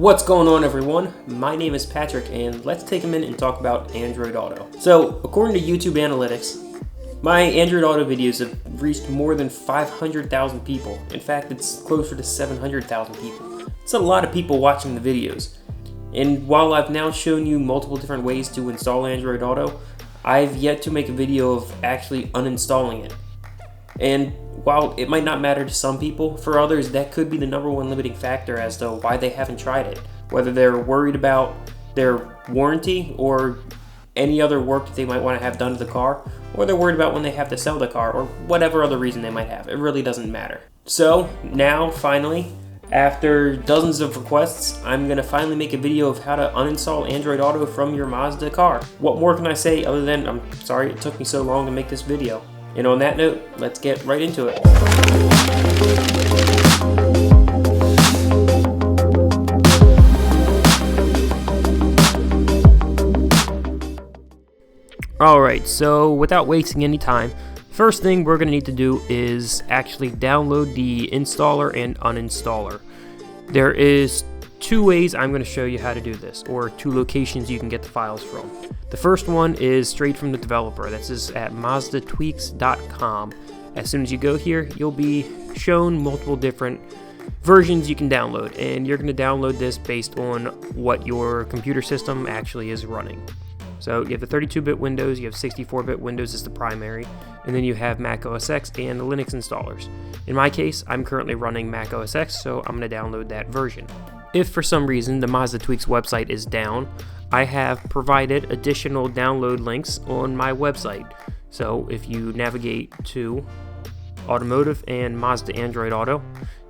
What's going on, everyone? My name is Patrick, and let's take a minute and talk about Android Auto. So, according to YouTube Analytics, my Android Auto videos have reached more than 500,000 people. In fact, it's closer to 700,000 people. It's a lot of people watching the videos. And while I've now shown you multiple different ways to install Android Auto, I've yet to make a video of actually uninstalling it. And while it might not matter to some people, for others that could be the #1 limiting factor as to why they haven't tried it. Whether they're worried about their warranty or any other work that they might want to have done to the car, or they're worried about when they have to sell the car, or whatever other reason they might have. It really doesn't matter. So now, finally, after dozens of requests, I'm going to finally make a video of how to uninstall Android Auto from your Mazda car. What more can I say other than I'm sorry it took me so long to make this video. And on that note, let's get right into it. Alright, so without wasting any time, first thing we're going to need to do is actually download the installer and uninstaller. There is two ways I'm going to show you how to do this, or two locations you can get the files from. The first one is straight from the developer. This is at mazdatweaks.com. As soon as you go here, you'll be shown multiple different versions you can download, and you're going to download this based on what your computer system actually is running. So you have the 32-bit Windows, you have 64-bit Windows as the primary, and then you have Mac OS X and the Linux installers. In my case, I'm currently running Mac OS X, so I'm going to download that version. If for some reason the Mazda Tweaks website is down, I have provided additional download links on my website. So if you navigate to Automotive and Mazda Android Auto,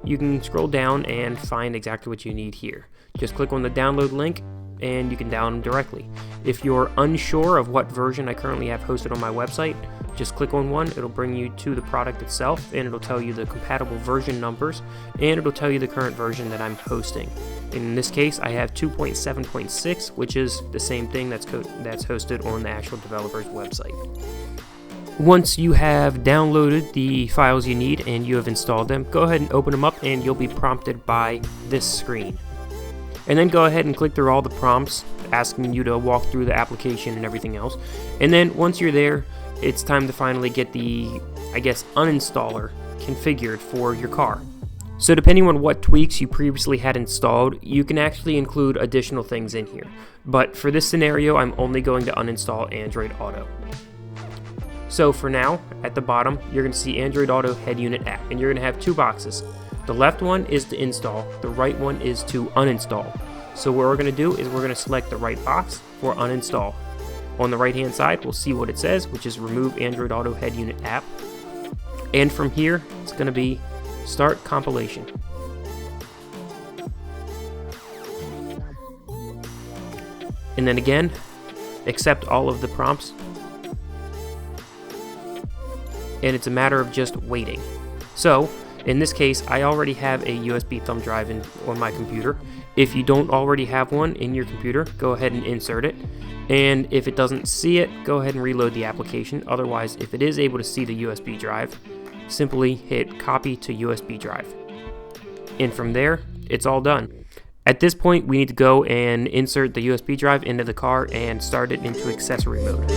you can scroll down and find exactly what you need here. Just click on the download link and you can download them directly. If you're unsure of what version I currently have hosted on my website, just click on one, it'll bring you to the product itself, and it'll tell you the compatible version numbers, and it'll tell you the current version that I'm hosting. In this case, I have 2.7.6, which is the same thing that's hosted on the actual developer's website. Once you have downloaded the files you need and you have installed them, go ahead and open them up and you'll be prompted by this screen. And then go ahead and click through all the prompts asking you to walk through the application and everything else. And then once you're there, it's time to finally get the, uninstaller configured for your car. So depending on what tweaks you previously had installed, you can actually include additional things in here. But for this scenario, I'm only going to uninstall Android Auto. So for now, at the bottom, you're going to see Android Auto Head Unit app, and you're going to have two boxes. The left one is to install, the right one is to uninstall. So what we're going to do is we're going to select the right box for uninstall. On the right hand side, we'll see what it says, which is remove Android Auto Head Unit app. And from here, it's going to be start compilation. And then again, accept all of the prompts. And it's a matter of just waiting. So, in this case, I already have a USB thumb drive on my computer. If you don't already have one in your computer, go ahead and insert it. And if it doesn't see it, go ahead and reload the application. Otherwise, if it is able to see the USB drive, simply hit copy to USB drive. And from there, it's all done. At this point, we need to go and insert the USB drive into the car and start it into accessory mode.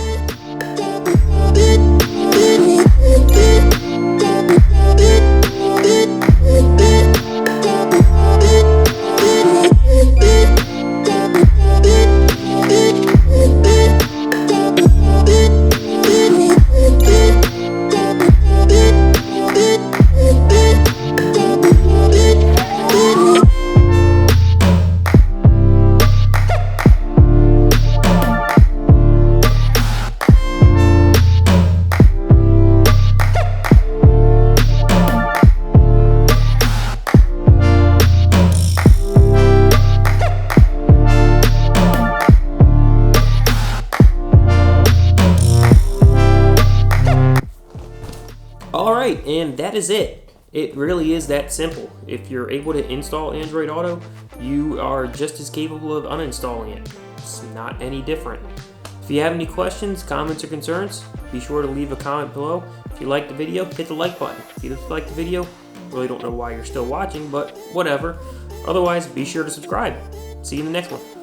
Alright, and that is it. It really is that simple. If you're able to install Android Auto, you are just as capable of uninstalling it. It's not any different. If you have any questions, comments, or concerns, be sure to leave a comment below. If you liked the video, hit the like button. If you disliked the video, really don't know why you're still watching, but whatever. Otherwise, be sure to subscribe. See you in the next one.